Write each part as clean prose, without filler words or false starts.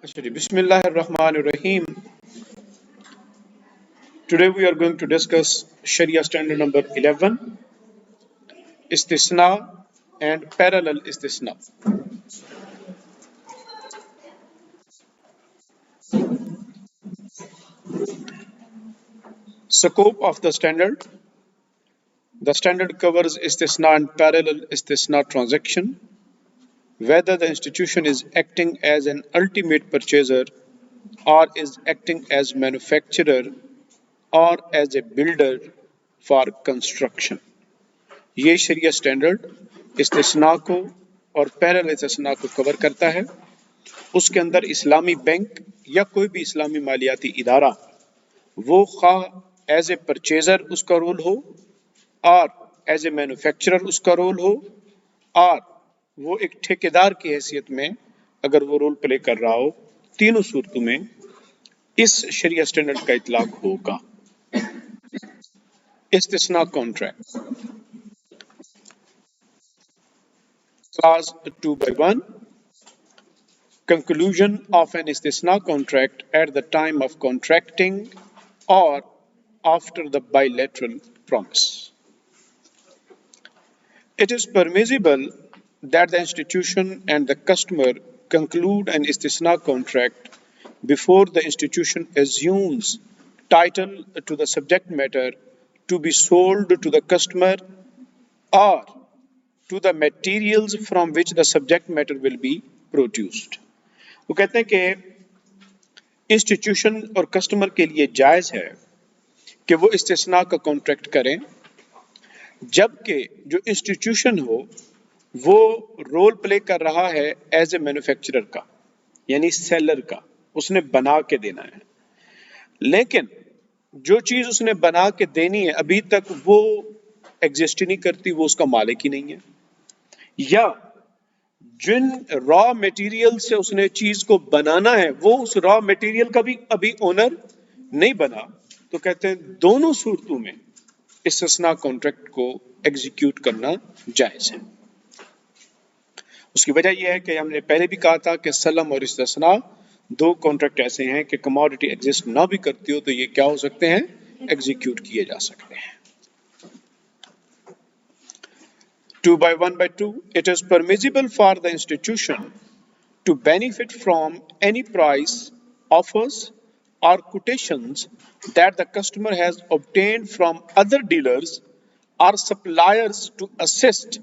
Actually, Bismillahirrahmanirrahim. Today we are going to discuss Sharia standard number 11, istisna and parallel istisna. Scope of the standard. The standard covers istisna and parallel istisna transaction, whether the institution is acting as an ultimate purchaser or is acting as manufacturer or as a builder for construction. ये शरिया standard इस्तिस्ना को और parallel इस्तिस्ना को cover करता है। उसके अंदर इस्लामी bank या कोई भी इस्लामी मालियाती इदारा वो खा एज ए परचेजर उसका रोल हो और एज ए मैन्युफैक्चरर उसका रोल हो और वो एक ठेकेदार की हैसियत में अगर वो रोल प्ले कर रहा हो, तीनों सूरतों में इस शरिया स्टैंडर्ड का इतलाक होगा। इस्तिस्ना contract Clause 2/1 Conclusion of an istisna contract at the time of contracting or after the bilateral promise. It is permissible that the institution and the customer conclude an istisna contract before the institution assumes title to the subject matter to be sold to the customer or to the materials from which the subject matter will be produced. वो कहते हैं कि institution और customer के लिए जायज है कि वो इस्तिस्ना का कॉन्ट्रैक्ट करें, जबकि जो इंस्टीट्यूशन हो वो रोल प्ले कर रहा है एज ए मैन्युफैक्चरर का, यानी सेलर का, उसने बना के देना है, लेकिन जो चीज उसने बना के देनी है अभी तक वो एग्जिस्ट ही नहीं करती, वो उसका मालिक ही नहीं है, या जिन रॉ मटेरियल से उसने चीज को बनाना है वो उस रॉ मटेरियल का भी अभी ओनर नहीं बना, तो कहते हैं दोनों सूरतों में इस्तिस्ना कॉन्ट्रैक्ट को एग्जीक्यूट करना जायज है। उसकी वजह यह है कि हमने पहले भी कहा था कि सलम और इस्तिस्ना दो कॉन्ट्रैक्ट ऐसे हैं कि कमोडिटी एग्जिस्ट ना भी करती हो तो ये क्या हो सकते हैं, एग्जीक्यूट किए जा सकते हैं। 2/1/2 It is permissible for the institution to benefit from any price offers or quotations that the customer has obtained from other dealers or suppliers to assist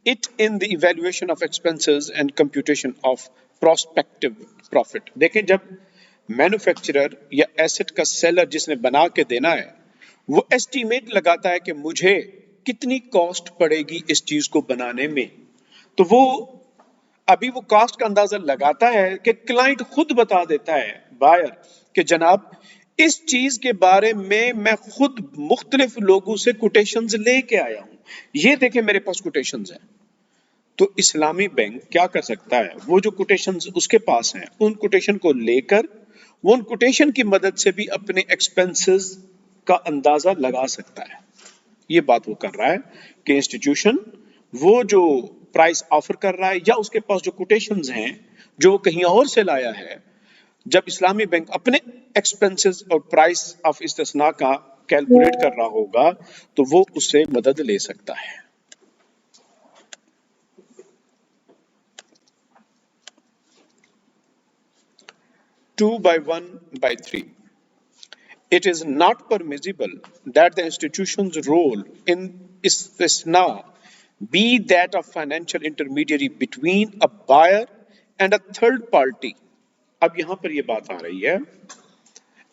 it in the evaluation of expenses and computation of prospective profit. देखें, जब manufacturer या asset का seller जिसने बना के देना है वो एस्टीमेट लगाता है कि मुझे कितनी कॉस्ट पड़ेगी इस चीज को बनाने में, तो वो अभी वो कॉस्ट का अंदाजा लगाता है कि क्लाइंट खुद बता देता है बायर कि जनाब इस चीज के बारे में मैं खुद मुख्तलिफ लोगों से कोटेशंस लेके आया हूं, ये देखें मेरे पास कोटेशंस हैं। तो इस्लामी बैंक क्या कर सकता है, वो जो कोटेशंस उसके पास हैं उन कोटेशन को लेकर वो उन कोटेशन की मदद से भी अपने एक्सपेंसेस का अंदाजा लगा सकता है। ये बात वो कर रहा है कि इंस्टीट्यूशन वो जो प्राइस ऑफर कर रहा है या उसके पास जो कोटेशंस हैं जो वो कहीं और से लाया है, जब इस्लामी बैंक अपने एक्सपेंसेस और प्राइस ऑफ इस्तिस्ना का कैलकुलेट कर रहा होगा तो वो उससे मदद ले सकता है। Two by 1/3 It is not permissible that the institution's role in istisna be that of financial intermediary between a buyer and a third party. अब यहां पर यह बात आ रही है,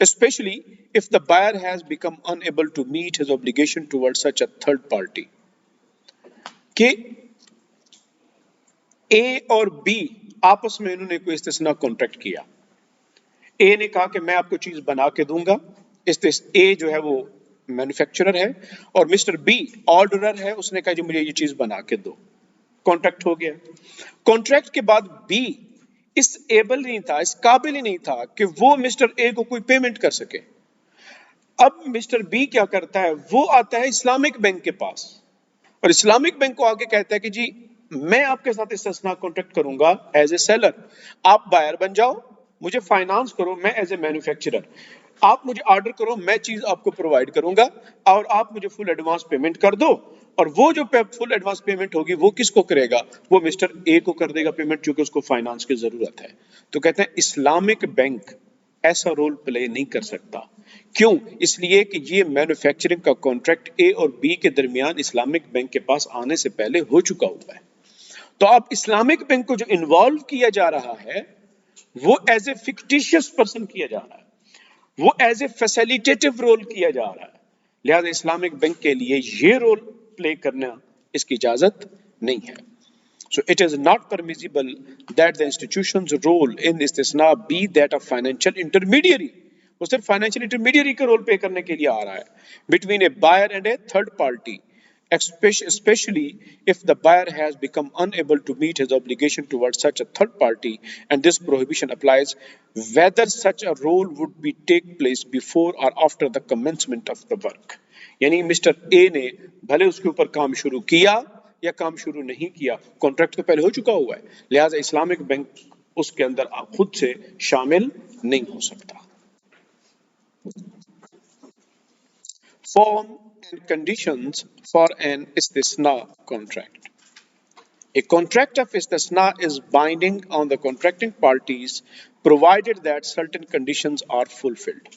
especially if the buyer has become unable to meet his obligation towards such a third party. कि A और B आपस में इन्होंने कोई इस्तिस्ना कॉन्ट्रैक्ट किया, ए ने कहा कि मैं आपको चीज बना के दूंगा, ए जो है वो मैन्युफैक्चरर है और मिस्टर बी ऑर्डरर है, उसने कहा जो मुझे ये चीज बना के दो, कॉन्ट्रैक्ट हो गया। कॉन्ट्रैक्ट के बाद बी इस एबल नहीं था, इस काबिल ही नहीं था कि वो मिस्टर ए को कोई पेमेंट कर सके। अब मिस्टर बी क्या करता है, वो आता है इस्लामिक बैंक के पास और इस्लामिक बैंक को आके कहता है कि जी मैं आपके साथ इस्तिस्ना कॉन्ट्रैक्ट करूंगा एज ए सेलर, आप बायर बन जाओ मुझे फाइनेंस करो, मैं एज ए मैन्युफैक्चरर, आप मुझे ऑर्डर करो, मैं चीज आपको प्रोवाइड करूंगा और आप मुझे फुल एडवांस पेमेंट कर दो, और वो जो फुल एडवांस पेमेंट होगी वो किसको करेगा, वो मिस्टर ए को कर देगा पेमेंट, क्योंकि उसको फाइनेंस की जरूरत है। तो कहते हैं इस्लामिक बैंक ऐसा रोल प्ले नहीं कर सकता। क्यों? इसलिए कि ये मैन्युफैक्चरिंग का कॉन्ट्रैक्ट ए और बी के दरमियान इस्लामिक बैंक के पास आने से पहले हो चुका हुआ है। तो अब इस्लामिक बैंक को जो इन्वॉल्व किया जा रहा है वो एज ए फिक्टिशियस पर्सन किया जा रहा है, वो एज ए फैसिलिटेटिव रोल किया जा रहा है। लिहाजा इस्लामिक बैंक के लिए ये रोल प्ले करना इसकी इजाजत नहीं है। So it is not permissible that the institution's role in istisna be that of financial intermediary. वो सिर्फ फाइनेंशियल इंटरमीडियरी का रोल प्ले करने के लिए आ रहा है between a buyer and a third party, especially if the buyer has become unable to meet his obligation towards such a third party, and this prohibition applies whether such a role would be take place before or after the commencement of the work. यानी mister A ने भले उसके ऊपर काम शुरू किया या काम शुरू नहीं किया, कॉन्ट्रैक्ट तो पहले हो चुका हुआ है, लिहाजा इस्लामिक बैंक उसके अंदर खुद से शामिल नहीं हो सकता। Form and conditions for an istisna contract. A contract of istisna is binding on the contracting parties provided that certain conditions are fulfilled.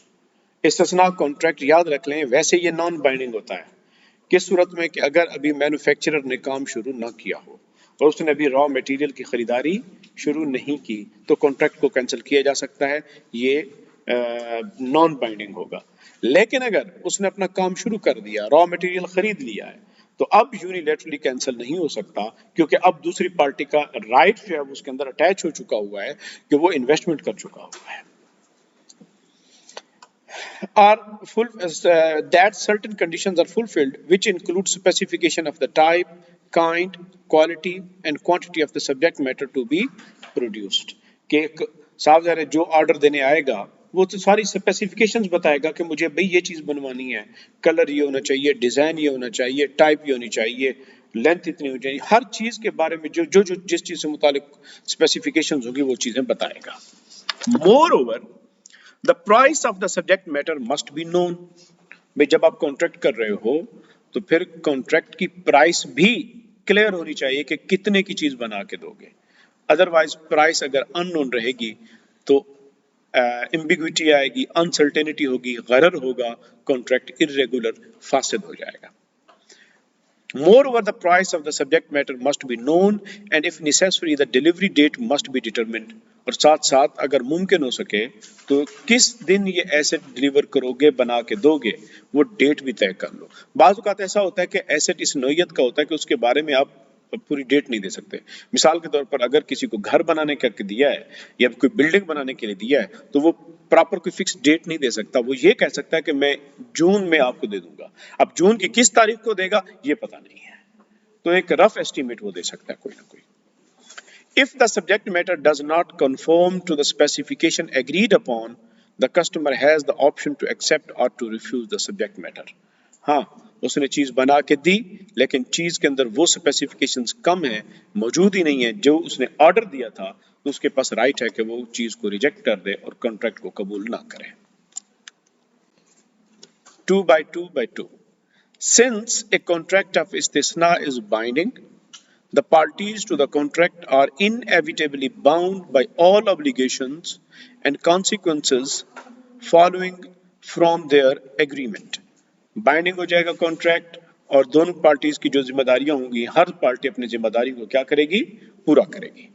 istisna contract याद रख लें, वैसे ये नॉन बाइंडिंग होता है किस सूरत में कि अगर अभी मैन्युफैक्चरर ने काम शुरू ना किया हो और उसने अभी रॉ मटेरियल की खरीदारी शुरू नहीं की तो कॉन्ट्रैक्ट को कैंसिल किया जा सकता है, ये नॉन बाइंडिंग होगा। लेकिन अगर उसने अपना काम शुरू कर दिया, रॉ मटेरियल खरीद लिया है, तो अब यूनिलैटरली कैंसिल नहीं हो सकता, क्योंकि अब दूसरी पार्टी का राइट जो है उसके अंदर अटैच हो चुका हुआ है कि वो इन्वेस्टमेंट कर चुका हुआ है। That certain conditions are fulfilled, which include specification of the type, kind, quality and quantity of the subject matter to be produced. कि साफ ज़ाहिर है जो ऑर्डर देने आएगा वो तो सारी स्पेसिफिकेशंस बताएगा कि मुझे भाई ये चीज़ बनवानी है, कलर ये होना चाहिए, डिज़ाइन ये होना चाहिए, टाइप ये होनी चाहिए, लेंथ इतनी होनी चाहिए, हर चीज़ के बारे में जो जिस चीज़ से मुतालिक स्पेसिफिकेशंस होगी वो चीज़ें बताएगा। Moreover, the price of the subject matter must be known. भाई जब आप कॉन्ट्रैक्ट कर रहे हो तो फिर कॉन्ट्रैक्ट की प्राइस भी क्लियर होनी चाहिए कि कितने की चीज बना के दोगे, अदरवाइज प्राइस अगर अननोन रहेगी तो एम्बिग्विटी आएगी, अनसर्टेनिटी होगी, गरर होगा, कॉन्ट्रैक्ट इर्रेगुलर, फासिद हो जाएगा। Moreover, the price of the subject matter must be known, and if necessary, the delivery date must be determined. और साथ साथ अगर मुमकिन हो सके तो किस दिन ये एसेट डिलीवर करोगे, बना के दोगे, वो डेट भी तय कर लो। बाज़ औक़ात ऐसा होता है कि एसेट इस नौइयत का होता है कि उसके बारे में आप पूरी डेट नहीं दे सकते। मिसाल के तौर पर अगर किसी को घर बनाने करके दिया है या कोई बिल्डिंग बनाने के लिए दिया है तो वो प्रॉपर कोई फिक्स डेट नहीं दे सकता, वो ये कह सकता है कि मैं जून में आपको दे दूंगा। अब जून की किस तारीख को देगा ये पता नहीं है, तो एक रफ एस्टीमेट वो दे सकता है कोई ना कोई। If the subject matter does not conform to the specification agreed upon, the customer has the option to accept or to refuse the subject matter. हाँ, उसने चीज बना के दी लेकिन चीज के अंदर वो स्पेसिफिकेशंस कम है, मौजूद ही नहीं है जो उसने ऑर्डर दिया था, तो उसके पास राइट है कि वो चीज को रिजेक्ट कर दे और कॉन्ट्रैक्ट को कबूल ना करे। 2/2/2 Since a contract of istisna is binding, the parties to the contract are inevitably bound by all obligations and consequences following from their agreement. Binding हो जाएगा कॉन्ट्रैक्ट और दोनों पार्टीज की जो जिम्मेदारियां होंगी, हर पार्टी अपनी जिम्मेदारी को क्या करेगी, पूरा करेगी।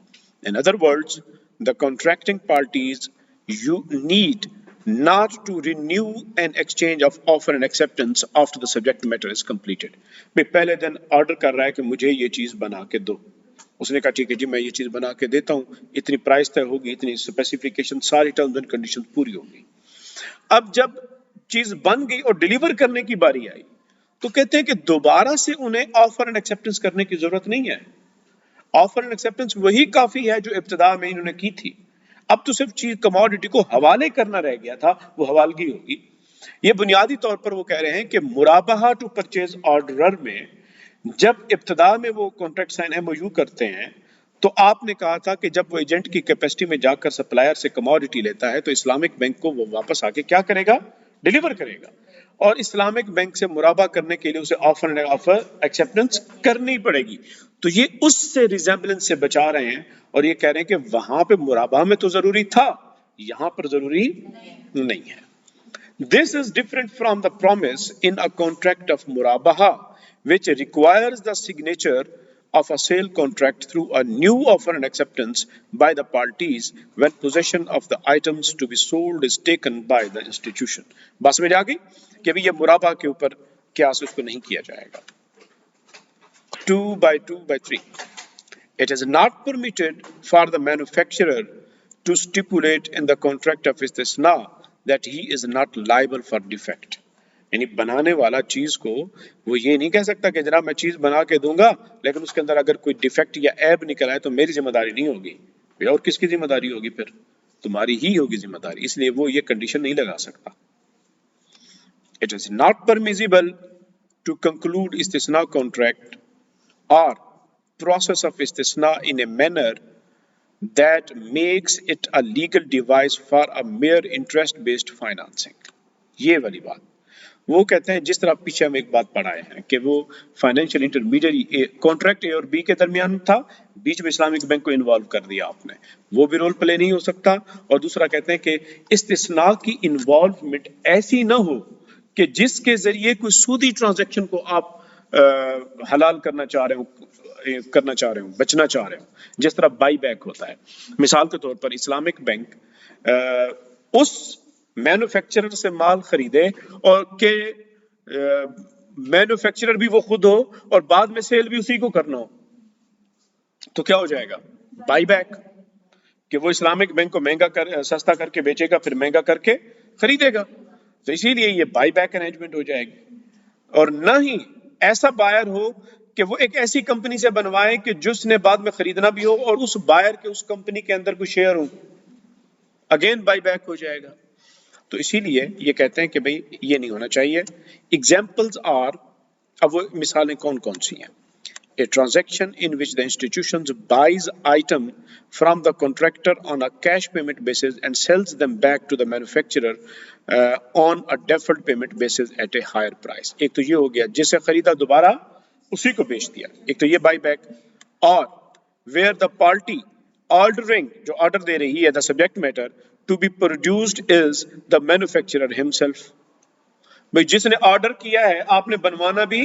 In other words, the contracting parties you need not to renew an exchange of offer and acceptance after the subject matter is completed. भाई पहले दिन ऑर्डर कर रहा है कि मुझे ये चीज बना के दो, उसने कहा ठीक है जी मैं ये चीज बना के देता हूँ, इतनी प्राइस तय होगी, इतनी स्पेसिफिकेशन, सारी टर्म्स एंड कंडीशंस पूरी होगी। अब जब चीज बन गई और डिलीवर करने की बारी आई तो कहते हैं कि दोबारा से उन्हें ऑफर एंड एक्सेप्टेंस करने की जरूरत नहीं है। ऑफर एंड एक्सेप्टेंस वही काफी है जो इब्तिदा में इन्होंने की थी, अब तो सिर्फ चीज कमोडिटी को हवाले करना रह गया था, वो हवालगी होगी। ये बुनियादी तौर पर वो कह रहे हैं कि मुराबहा टू परचेज ऑर्डर में जब इब्तिदा में वो कॉन्ट्रैक्ट साइन एमओयू करते हैं तो आपने कहा था कि जब वो एजेंट की कैपेसिटी में जाकर सप्लायर से कमोडिटी लेता है तो इस्लामिक बैंक को वो वापस आके क्या करेगा, डिलीवर करेगा, और इस्लामिक बैंक से मुराबा करने के लिए उसे ऑफर एक्सेप्टेंस करनी पड़ेगी। तो ये उससे रिजेम्बलेंस से बचा रहे हैं और ये कह रहे हैं कि वहां पे मुराबा में तो जरूरी था, यहां पर जरूरी नहीं है। This is different from the promise in a contract of murabaha, which requires the signature of a sale contract through a new offer and acceptance by the parties when possession of the items to be sold is taken by the institution. बस में आ गई कि अभी ये मुराबा के ऊपर क्या उसको नहीं किया जाएगा। 2/2/3. It is not permitted for the manufacturer to stipulate in the contract of istisna that he is not liable for defect. यानी बनाने वाला चीज को वो ये नहीं कह सकता कि जनाब मैं चीज बना के दूंगा लेकिन उसके अंदर अगर कोई डिफेक्ट या ऐब निकल आए तो मेरी जिम्मेदारी नहीं होगी, और किसकी जिम्मेदारी होगी, फिर तुम्हारी ही होगी जिम्मेदारी, इसलिए वो ये कंडीशन नहीं लगा सकता। It is not permissible to conclude istisna contract or process of istisna in a manner that makes it a legal device for a mere interest based financing. ये वाली बात वो कहते हैं, जिस तरह पीछे हम एक बात पढ़ाए हैं कि वो फाइनेंशियल इंटरमीडियरी कॉन्ट्रैक्ट ए और बी के दरमियान था, बीच में इस्लामिक बैंक को इन्वॉल्व कर दिया आपने, वो भी रोल प्ले नहीं हो सकता। और दूसरा कहते हैं कि इस्तिस्ना की इन्वॉल्वमेंट ऐसी ना हो कि जिसके जरिए कोई सूदी ट्रांजैक्शन को आप हलाल करना चाह रहे हो, बचना चाह रहे हो, जिस तरह बाई बैक होता है। मिसाल के तौर पर इस्लामिक बैंक उस मैन्युफैक्चरर से माल खरीदे और के मैन्युफैक्चरर भी वो खुद हो और बाद में सेल भी उसी को करना हो, तो क्या हो जाएगा, बाई बैक, कि वो इस्लामिक बैंक को सस्ता करके बेचेगा फिर महंगा करके खरीदेगा, तो इसीलिए ये बाई बैक अरेंजमेंट हो जाएगी। और ना ही ऐसा बायर हो कि वो एक ऐसी कंपनी से बनवाए कि जिसने बाद में खरीदना भी हो और उस बायर के उस कंपनी के अंदर कोई शेयर हो, अगेन बाई बैक हो जाएगा। तो इसीलिए ये कहते हैं कि भाई ये नहीं होना चाहिए। एग्जाम्पल्स आर, अब वो मिसालें कौन कौन सी हैं, a transaction in which the institution buys item from the contractor on a cash payment basis and sells them back to the manufacturer on a deferred payment basis at a higher price. एक तो ये हो गया जिसे खरीदा दोबारा उसी को बेच दिया, एक तो ये बाई बैक। और where the party ordering, जो ऑर्डर दे रही है, the subject matter to be produced is the manufacturer himself, भाई जिसने ऑर्डर किया है आपने बनवाना भी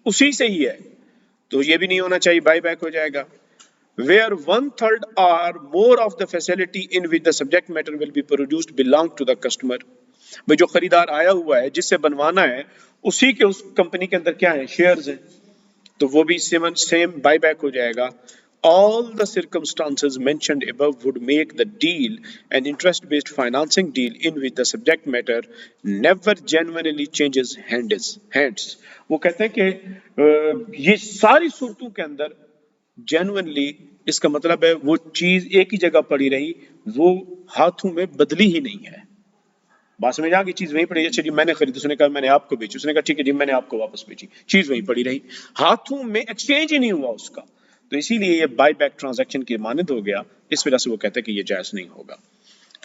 उसी से ही है, तो ये भी नहीं होना चाहिए, बाई बैक हो जाएगा। Where 1/3 or more of the facility in which the subject matter will be produced belong to the customer, भाई जो खरीदार आया हुआ है जिससे बनवाना है उसी के उस कंपनी के अंदर क्या है, शेयर्स हैं, तो वो भी सेम बाई बैक हो जाएगा। All the circumstances mentioned above would make the deal an interest-based financing deal in which the subject matter never genuinely changes hands. वो कहते हैं कि ये सारी सूरतों के अंदर genuinely, इसका मतलब है वो चीज एक ही जगह पड़ी रही, वो हाथों में बदली ही नहीं है। बात समझ आ गई, चीज वहीं पड़ी, अच्छा जी मैंने खरीदी, उसने कहा मैंने आपको बेची, उसने कहा ठीक है जी मैंने आपको वापस बेची, चीज वहीं पड़ी रही, हाथों में एक्सचेंज ही नहीं हुआ उसका, तो इसीलिए ये बाई बैक ट्रांजैक्शन की मानद हो गया। इस वजह से वो कहते हैं कि ये जायज नहीं होगा।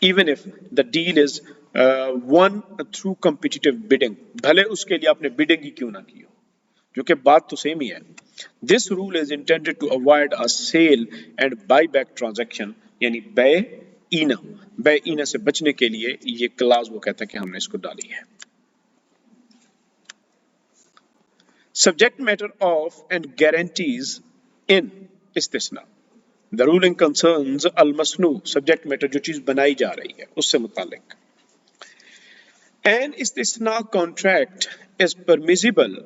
Even if the deal is one through competitive bidding, भले उसके लिए आपने बिडिंग ही क्यों ना की हो, जो कि बात तो सेम ही है। This rule is intended to avoid a sale and buy back transaction, यानी बे ईना से बचने के लिए ये क्लास वो कहता है कि हमने इसको डाली है। Subject matter of and guarantees in istisna, the ruling concerns al masnu, subject matter जो चीज बनाई जा रही है उससे मुतालिक। An istisna contract is permissible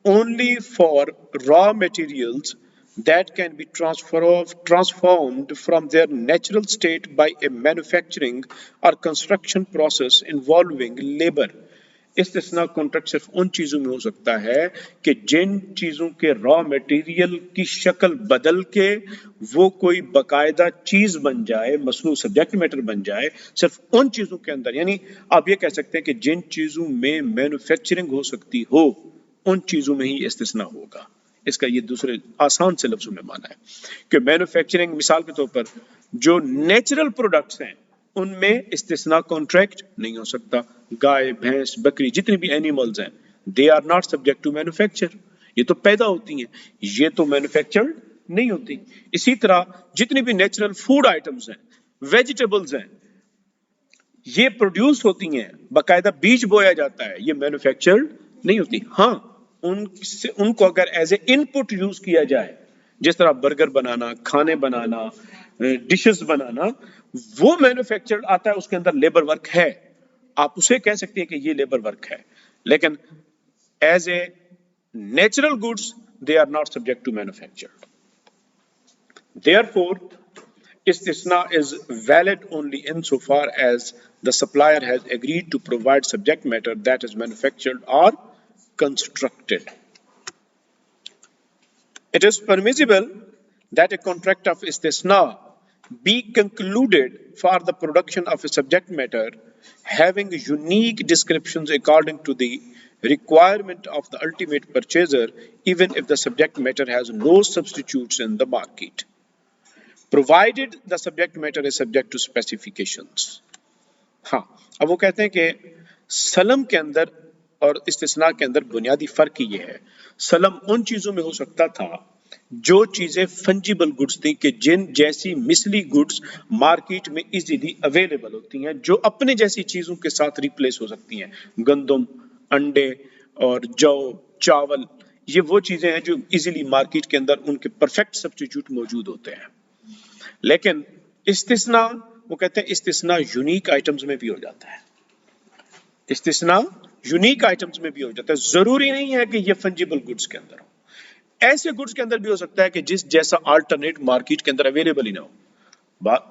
only for raw materials that can be transformed from their natural state by a manufacturing or construction process involving labor. इस्तिस्ना contract सिर्फ उन चीजों में हो सकता है कि जिन चीजों के रॉ मटेरियल की शक्ल बदल के वो कोई बकायदा चीज बन जाए, मसनू सब्जेक्ट मैटर बन जाए, सिर्फ उन चीजों के अंदर। यानी आप ये कह सकते हैं कि जिन चीजों में मैन्युफैक्चरिंग हो सकती हो उन चीजों में ही इस्तिस्ना होगा। इसका ये दूसरे आसान से लफ्जों में माना है कि मैन्युफैक्चरिंग, मिसाल के तौर पर जो नेचुरल प्रोडक्ट्स हैं उनमें इस्तिस्ना कॉन्ट्रैक्ट नहीं हो सकता। गाय, भैंस, बकरी, जितनी भी एनिमल्स हैं, they are not subject to manufacture. ये तो पैदा होती हैं, ये तो मैन्युफैक्चर्ड नहीं होती। इसी तरह जितनी भी नेचुरल फूड आइटम्स हैं, वेजिटेबल्स हैं, ये प्रोड्यूस होती हैं, बाकायदा बीज बोया जाता है, ये मैन्युफैक्चर्ड नहीं होती। हाँ, उनसे उनको अगर एज ए इनपुट यूज किया जाए, जिस तरह बर्गर बनाना, खाने बनाना, डिशेस बनाना, वो मैन्युफैक्चर्ड आता है, उसके अंदर लेबर वर्क है, आप उसे कह सकते हैं कि ये लेबर वर्क है। लेकिन as a natural goods they are not subject to manufactured. Therefore, istisna is valid only insofar as the supplier has agreed to provide subject matter that is manufactured or constructed. It is permissible that a contract of istisna be concluded for the production of a subject matter having unique descriptions according to the requirement of the ultimate purchaser, even if the subject matter has no substitutes in the market, provided the subject matter is subject to specifications. हाँ, अब वो कहते हैं कि सलम के अंदर और इस्तिस्ना के अंदर बुनियादी फर्क ये है, सलम उन चीजों में हो सकता था जो चीजें फंजिबल गुड्स थी, कि जिन जैसी मिसली गुड्स मार्केट में इजीली अवेलेबल होती हैं, जो अपने जैसी चीजों के साथ रिप्लेस हो सकती हैं, गंदम, अंडे और जौ, चावल, ये वो चीजें हैं जो इजीली मार्केट के अंदर उनके परफेक्ट सब्स्टिट्यूट मौजूद होते हैं। लेकिन इस्तिस्ना, वो कहते हैं इस्तिस्ना यूनिक आइटम्स में भी हो जाता है, इस्तिस्ना यूनिक आइटम्स में भी हो जाता है। जरूरी नहीं है कि ये फंजिबल गुड्स के अंदर हो, ऐसे गुड्स के अंदर भी हो सकता है कि जिस जैसा अल्टरनेट मार्केट के अंदर अवेलेबल ही ना हो।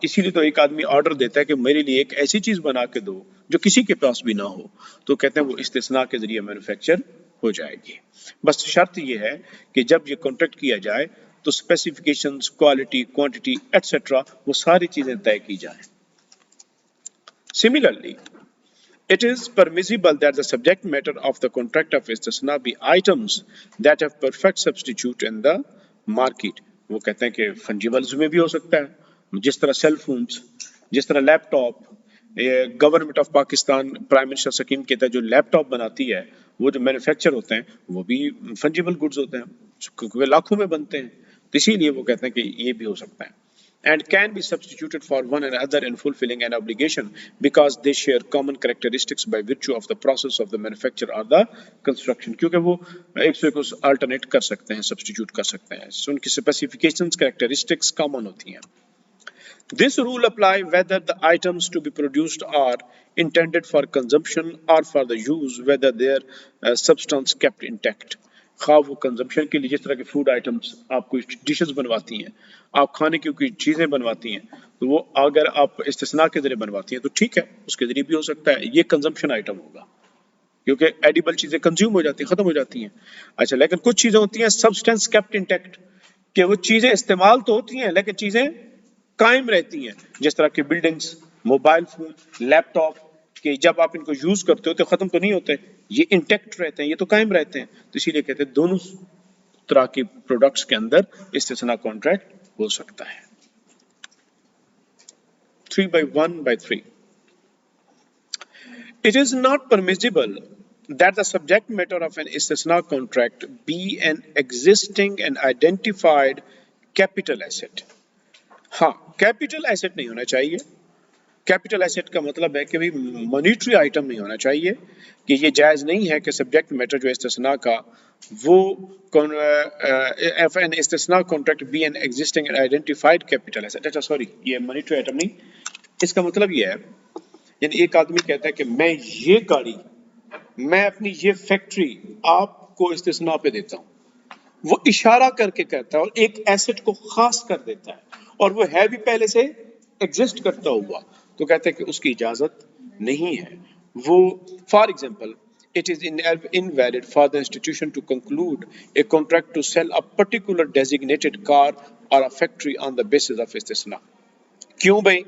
इसीलिए तो एक आदमी ऑर्डर देता है कि मेरे लिए एक ऐसी चीज बना के दो जो किसी के पास भी ना हो, तो कहते हैं वो इस्तिस्ना के जरिए मैन्युफैक्चर हो जाएगी। बस शर्त ये है कि जब ये कॉन्ट्रैक्ट किया जाए तो स्पेसिफिकेशंस, क्वालिटी, क्वांटिटी एटसेट्रा, वो सारी चीजें तय की जाए। Similarly, it is permissible that the subject matter of the contract of istisna be items that have perfect substitute in the market. वो कहते हैं कि फंजिबल्स में भी हो सकता है, जिस तरह सेल फोन्स, जिस तरह laptop, government of Pakistan prime minister scheme के तहत जो लैपटॉप बनाती है, वो जो मैन्युफैक्चर होते हैं वो भी फंजिबल गुड्स होते हैं, क्योंकि लाखों में बनते हैं, तो इसीलिए वो कहते हैं कि ये भी हो सकता है। And can be substituted for one another in fulfilling an obligation because they share common characteristics by virtue of the process of the manufacture or the construction. क्योंकि वो एक से एक alternate कर सकते हैं, substitute कर सकते हैं, so उनकी specifications, characteristics common होती हैं। This rule apply whether the items to be produced are intended for consumption or for the use, whether their substance kept intact. खा वो कंजम्पशन के लिए, जिस तरह के फूड आइटम्स आप कोई डिशेस बनवाती हैं, आप खाने की कोई चीजें बनवाती हैं, तो वो अगर आप इस्तिस्ना के जरिए बनवाती हैं तो ठीक है, उसके जरिए भी हो सकता है, ये कंजम्पशन आइटम होगा, क्योंकि एडिबल चीजें कंज्यूम हो जाती हैं, खत्म हो जाती हैं। अच्छा, लेकिन कुछ चीजें होती हैं सब्सटेंस केप्ट इंटैक्ट, कि वो चीजें इस्तेमाल तो होती हैं लेकिन चीजें कायम रहती हैं, जिस तरह की बिल्डिंग्स, मोबाइल फोन, लैपटॉप, कि जब आप इनको यूज करते हो तो खत्म तो नहीं होते, ये इंटैक्ट रहते हैं, ये तो कायम रहते हैं, तो इसीलिए कहते हैं दोनों तरह की प्रोडक्ट्स के अंदर इस्तिस्ना कॉन्ट्रैक्ट हो सकता है। 3/1/3 It is not permissible that the subject matter of an istisna contract be an existing and identified capital asset. हाँ, कैपिटल एसेट नहीं होना चाहिए। कैपिटल एसेट का मतलब है कि भाई मॉनिटरी आइटम नहीं होना चाहिए, कि ये जायज नहीं है कि सब्जेक्ट मैटर जो इस्तिस्ना का वो an istisna contract be an existing and identified capital asset. अच्छा सॉरी, ये मॉनिटरी आइटम नहीं, इसका मतलब ये है, यानी एक आदमी कहता है कि मैं ये गाड़ी, मैं अपनी ये फैक्ट्री आपको इस्तिस्ना पे देता हूँ, वो इशारा करके कहता है और एक एसेट को खास कर देता है, और वो है भी पहले से एग्जिस्ट करता हुआ, तो कहते हैं कि उसकी इजाजत नहीं है वो। For example, it is invalid for the institution to conclude a contract to sell a particular designated car or a factory on the basis of istisna. क्यों भाई?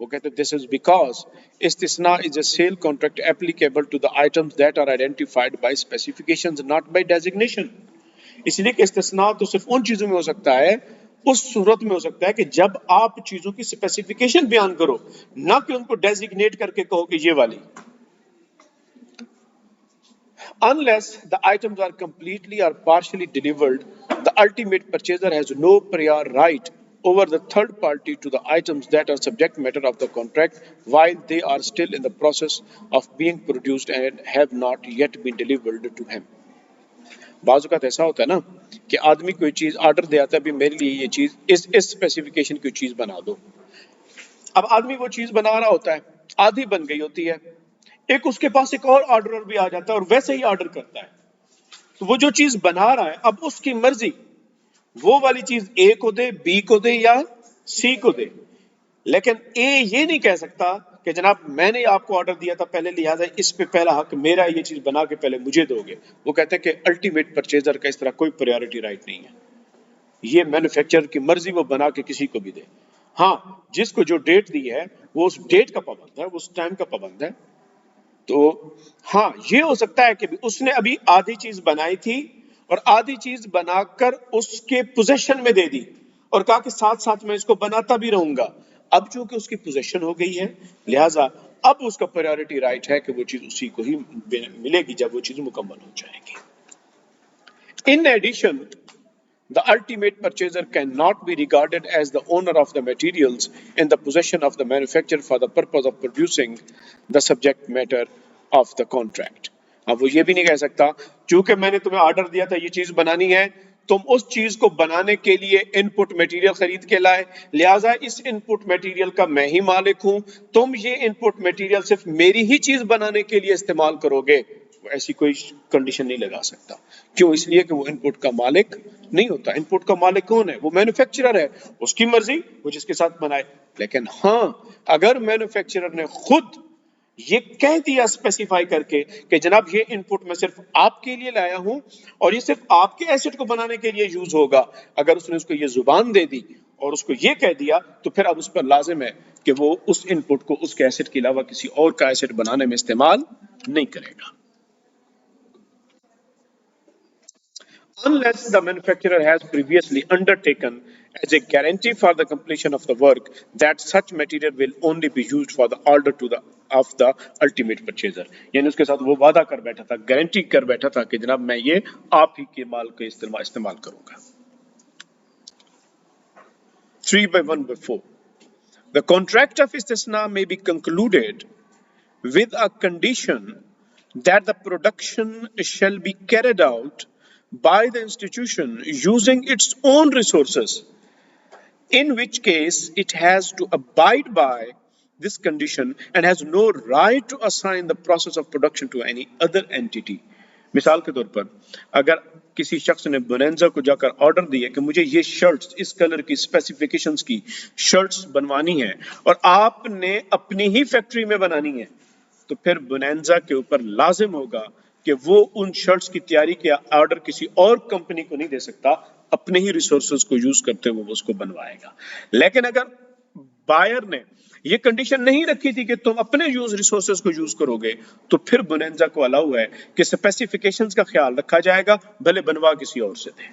वो कहते हैं this is because istisna is a sale contract applicable to the items that are identified by specifications, not by designation. इसलिए कि इस्तिस्ना तो सिर्फ उन चीजों में हो सकता है, उस सूरत में हो सकता है कि जब आप चीजों की स्पेसिफिकेशन बयान करो, ना कि उनको डेजिग्नेट करके कहो कि ये वाली। Unless the items are completely or partially delivered, the ultimate purchaser has no prior right over the third party to the items that are subject matter of the contract while they are still in the process of being produced and have not yet been delivered to him. बाज़ औक़ात ऐसा होता है ना कि आदमी कोई चीज़ order दे आता है, भी मेरे लिए ये चीज़ इस स्पेसिफिकेशन की चीज़ बना दो। अब आदमी वो चीज़ बना रहा होता है, आधी बन गई होती है, एक उसके पास एक और ऑर्डर भी आ जाता है और वैसे ही ऑर्डर करता है। तो वो जो चीज़ बना रहा है, अब उसकी मर्जी वो वाली चीज़ ए को दे, बी को दे या सी को दे, लेकिन ए ये नहीं कह सकता कि जनाब मैंने आपको ऑर्डर दिया था पहले, लिहाजा इस पे पहला हक मेरा, ये चीज बना के पहले मुझे दोगे। वो कहते हैं कि अल्टीमेट परचेजर का इस तरह कोई प्रायोरिटी राइट नहीं है, ये मैन्युफैक्चरर की मर्जी, वो बना के किसी को भी दे। हाँ, जिसको जो डेट दी है वो उस डेट का पाबंद है, वो उस टाइम का पाबंद है। तो हाँ, ये हो सकता है कि उसने अभी आधी चीज बनाई थी और आधी चीज बनाकर उसके पोजेशन में दे दी और कहा कि साथ साथ मैं इसको बनाता भी रहूंगा। अब चूंकि उसकी पोजेशन हो गई है, लिहाजा अब उसका प्रायोरिटी राइट है कि वो चीज उसी को ही मिलेगी जब वो चीज मुकम्मल हो जाएगी। In addition, the ultimate purchaser cannot be regarded as the owner of the materials in the possession of the manufacturer for the purpose of producing the subject matter of the contract. अब वो ये भी नहीं कह सकता चूंकि मैंने तुम्हें ऑर्डर दिया था ये चीज बनानी है, तुम उस चीज को बनाने के लिए इनपुट मटेरियल खरीद के लाए, लिहाजा इस इनपुट मटेरियल का मैं ही मालिक हूं, तुम ये इनपुट मटेरियल सिर्फ मेरी ही चीज बनाने के लिए इस्तेमाल करोगे। ऐसी कोई कंडीशन नहीं लगा सकता। क्यों? इसलिए कि वो इनपुट का मालिक नहीं होता। इनपुट का मालिक कौन है? वो मैन्युफैक्चरर है, उसकी मर्जी वो जिसके साथ बनाए। लेकिन हाँ, अगर मैन्युफैक्चरर ने खुद ये कह दिया स्पेसिफाई करके कि जनाब ये इनपुट मैं सिर्फ आपके लिए लाया हूं और ये सिर्फ आपके एसेट को बनाने के लिए यूज होगा, अगर उसने उसको ये जुबान दे दी और उसको ये कह दिया, तो फिर अब उस पर लाजिम है कि वो उस इनपुट को उसके एसेट के अलावा किसी और का एसेट बनाने में इस्तेमाल नहीं करेगा। Unless the manufacturer has previously undertaken as a guarantee for the completion of the work that such material will only be used for the order to the of the ultimate purchaser, यानी उसके साथ वो वादा कर बैठा था, guarantee कर बैठा था कि जनाब मैं ये आप ही के माल का इस्तेमाल करूंगा। 3/1/4 The contract of istisna may be concluded with a condition that the production shall be carried out by the institution using its own resources, in which case it has to abide by this condition and has no right to assign the process of production to any other entity. मिसाल के तौर पर अगर किसी शख्स ने bonanza को जाकर ऑर्डर दिया कि मुझे ये शर्ट्स इस कलर की स्पेसिफिकेशंस की शर्ट्स बनवानी है और आपने अपनी ही फैक्ट्री में बनानी है, तो फिर बोनेंजा के ऊपर लाजिम होगा कि वो उन शर्ट्स की तैयारी के ऑर्डर किसी और कंपनी को नहीं दे सकता, अपने ही रिसोर्सेज को यूज करते हुए वो उसको बनवाएगा। लेकिन अगर बायर ने ये कंडीशन नहीं रखी थी कि तुम अपने यूज रिसोर्सेज को यूज करोगे, तो फिर बोनेंजा को अलाउ है कि स्पेसिफिकेशंस का ख्याल रखा जाएगा, भले बनवा किसी और से दे।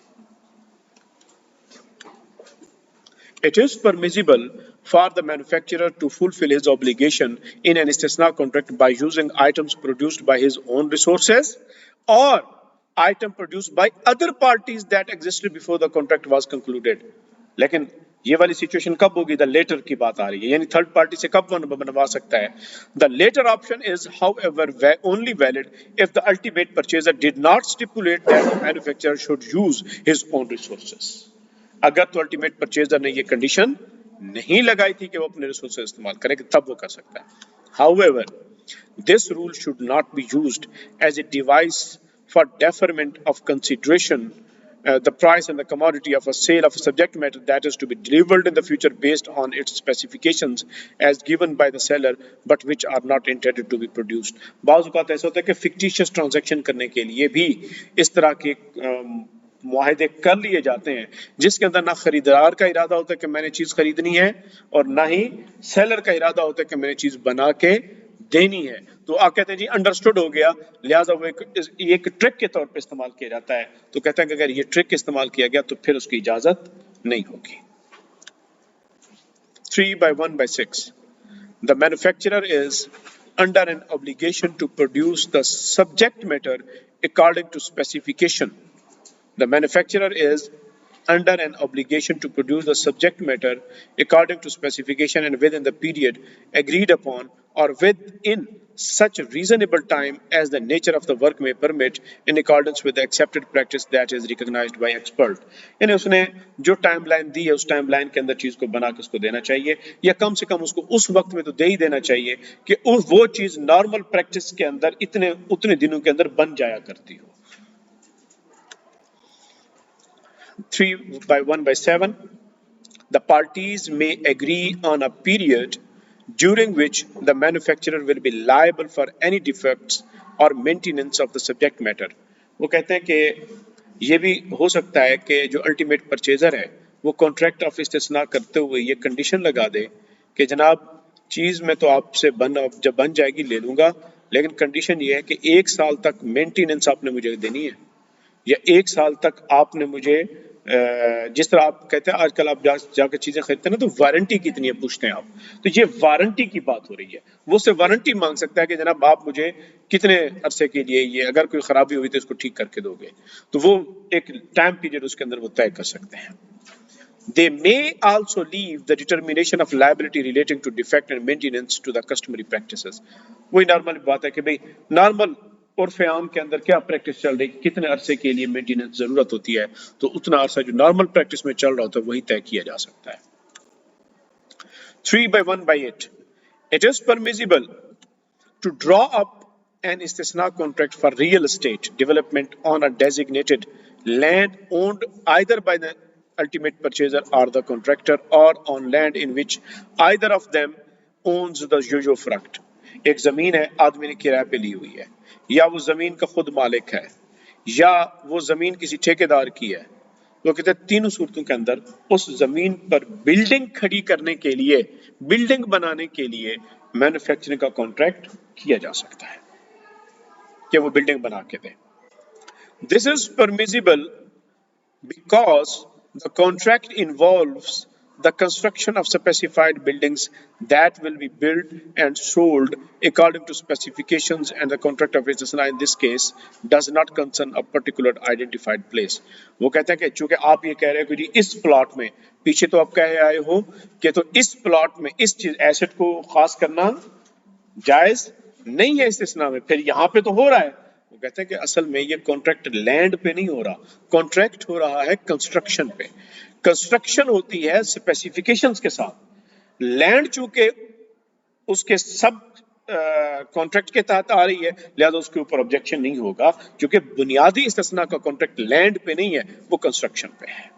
It is permissible for the manufacturer to fulfill his obligation in an istisna contract by using items produced by his own resources or item produced by other parties that existed before the contract was concluded. लेकिन ये वाली situation कब होगी? The letter की बात आ रही है, यानी थर्ड पार्टी से कब बनवा सकता है? The latter option is however only valid if the ultimate purchaser did not stipulate that the manufacturer should use his own resources. अगर तो अल्टीमेट परचेजर ने ये कंडीशन नहीं लगाई थी कि वो अपने रिसोर्सेज इस्तेमाल करेगा, तब वो कर सकता है। However this rule should not be used as a device for deferment of consideration the price and the commodity of a sale of a subject matter that is to be delivered in the future based on its specifications as given by the seller but which are not intended to be produced. बाज़ औक़ात ऐसा होता है कि fictitious transaction करने के लिए भी इस तरह के मुआहदे कर लिए जाते हैं जिसके अंदर ना खरीदार का इरादा होता है कि मैंने चीज खरीदनी है और ना ही सेलर का इरादा होता है कि मैंने चीज बना के देनी है। तो आप कहते हैं जी अंडरस्टूड हो गया, लिहाजा वो एक ट्रिक के तौर पे इस्तेमाल किया जाता है। तो कहते हैं कि अगर ये ट्रिक इस्तेमाल किया गया तो फिर उसकी इजाजत नहीं होगी। 3/1/6 The manufacturer is under an obligation to produce the subject matter according to specification. The manufacturer is under an obligation to produce the subject matter according to specification and within the period agreed upon or within such reasonable time as the nature of the work may permit in accordance with the accepted practice that is recognized by expert. यानी उसने जो timeline दी है उस timeline के अंदर चीज को बना के उसको देना चाहिए, या कम से कम उसको उस वक्त में तो दे ही देना चाहिए कि वो चीज नॉर्मल प्रैक्टिस के अंदर उतने दिनों के अंदर बन जाया करती हो। 3/1/7 The parties may agree on a period during which the manufacturer will be liable for any defects or maintenance of the subject matter. वो कहते हैं कि ये भी हो सकता है कि जो अल्टीमेट परचेजर है वो कॉन्ट्रैक्ट ऑफ इस्तिस्ना करते हुए ये कंडीशन लगा दे कि जनाब चीज में तो आपसे जब बन जाएगी ले लूंगा, लेकिन कंडीशन ये है कि 1 साल तक मेंटेनेंस आपने मुझे देनी है, या 1 साल तक आपने मुझे जिस तरह आप कहते हैं आजकल आप जाकर चीजें खरीदते हैं ना तो वारंटी कितनी है पूछते हैं आप, तो ये वारंटी की बात हो रही है। वो से वारंटी मांग सकता है कि जनाब आप मुझे कितने अरसे के लिए ये अगर कोई खराबी हुई तो इसको ठीक करके दोगे, तो वो एक टाइम पीरियड उसके अंदर वो तय कर सकते हैं। They may also leave the determination of liability relating to defect and maintenance to the customary practices. वही नॉर्मल बात है कि भाई नॉर्मल उर्फ आम के अंदर क्या प्रैक्टिस चल रही, कितने अरसे के लिए मेंटेनेंस जरूरत होती है, तो उतना अरसा जो नॉर्मल प्रैक्टिस में चल रहा होता है वही तय किया जा सकता है। 3/1/8 It is permissible to draw up an istisna contract for real estate development on a designated land owned either by the ultimate purchaser or the contractor or on land in which either of them owns the usufruct. एक जमीन है आदमी ने किराए पे ली हुई है, या वो जमीन का खुद मालिक है, या वो जमीन किसी ठेकेदार की है, तो कहते हैं तीनों सूरतों के अंदर उस जमीन पर बिल्डिंग खड़ी करने के लिए, बिल्डिंग बनाने के लिए मैन्युफैक्चरिंग का कॉन्ट्रैक्ट किया जा सकता है कि वो बिल्डिंग बना के दे। This is permissible because the contract involves the construction of specified buildings that will be built and sold according to specifications, and the contract of istisna in this case does not concern a particular identified place. वो कहते हैं कि चूंकि आप ये कह रहे हो कि जी इस प्लॉट में, पीछे तो आप कह आए हो कि तो इस प्लॉट में इस चीज एसेट को खास करना जायज नहीं है इस्तिस्ना में, फिर यहाँ पे तो हो रहा है। वो कहते हैं कि असल में ये कॉन्ट्रैक्ट लैंड पे नहीं हो रहा, कॉन्ट्रैक्ट हो रहा है कंस्ट्रक्शन पे। कंस्ट्रक्शन होती है स्पेसिफिकेशंस के साथ, लैंड चूंकि उसके सब कॉन्ट्रैक्ट के तहत आ रही है, लिहाजा उसके ऊपर ऑब्जेक्शन नहीं होगा, क्योंकि बुनियादी इस्तिस्ना का कॉन्ट्रैक्ट लैंड पे नहीं है, वो कंस्ट्रक्शन पे है।